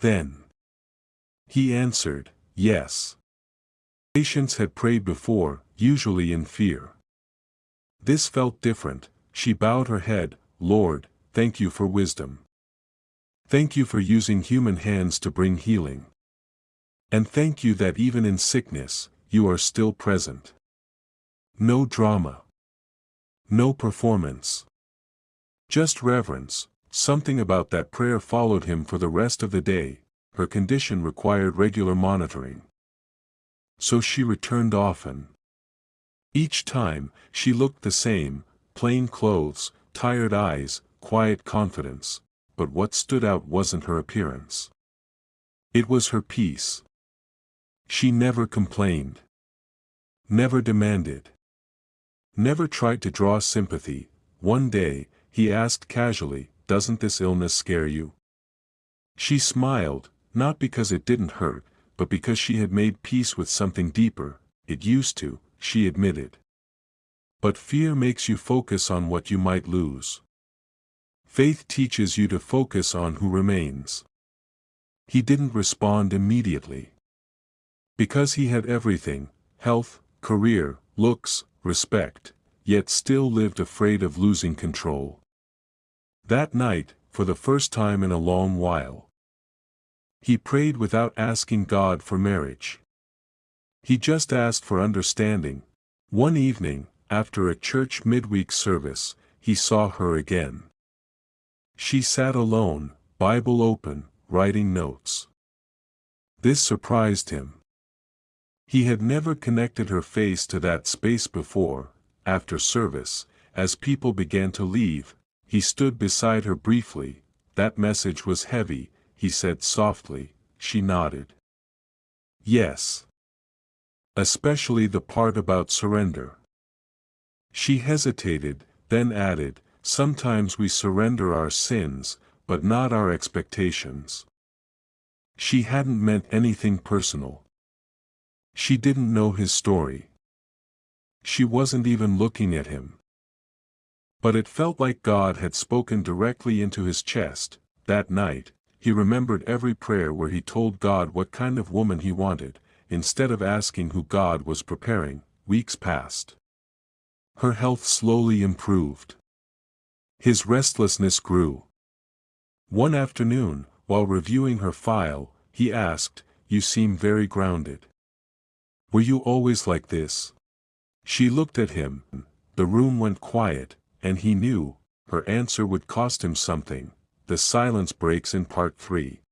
Then he answered, yes. Patience had prayed before, usually in fear. This felt different. She bowed her head. Lord, thank you for wisdom. Thank you for using human hands to bring healing. And thank you that even in sickness, you are still present. No drama. No performance. Just reverence. Something about that prayer followed him for the rest of the day. Her condition required regular monitoring. So she returned often. Each time, she looked the same: plain clothes, tired eyes, quiet confidence. But what stood out wasn't her appearance. It was her peace. She never complained. Never demanded. Never tried to draw sympathy. One day, he asked casually, "Doesn't this illness scare you?" She smiled, not because it didn't hurt, but because she had made peace with something deeper. It used to, she admitted. But fear makes you focus on what you might lose. Faith teaches you to focus on who remains. He didn't respond immediately. Because he had everything: health, career, looks, respect, yet still lived afraid of losing control. That night, for the first time in a long while, he prayed without asking God for marriage. He just asked for understanding. One evening, after a church midweek service, he saw her again. She sat alone, Bible open, writing notes. This surprised him. He had never connected her face to that space before. After service, as people began to leave, he stood beside her briefly. "That message was heavy," he said softly. She nodded. "Yes. Especially the part about surrender." She hesitated, then added, "Sometimes we surrender our sins, but not our expectations." She hadn't meant anything personal. She didn't know his story. She wasn't even looking at him. But it felt like God had spoken directly into his chest. That night, he remembered every prayer where he told God what kind of woman he wanted, instead of asking who God was preparing. Weeks passed. Her health slowly improved. His restlessness grew. One afternoon, while reviewing her file, he asked, "You seem very grounded. Were you always like this?" She looked at him. The room went quiet, and he knew her answer would cost him something. The silence breaks in part 3.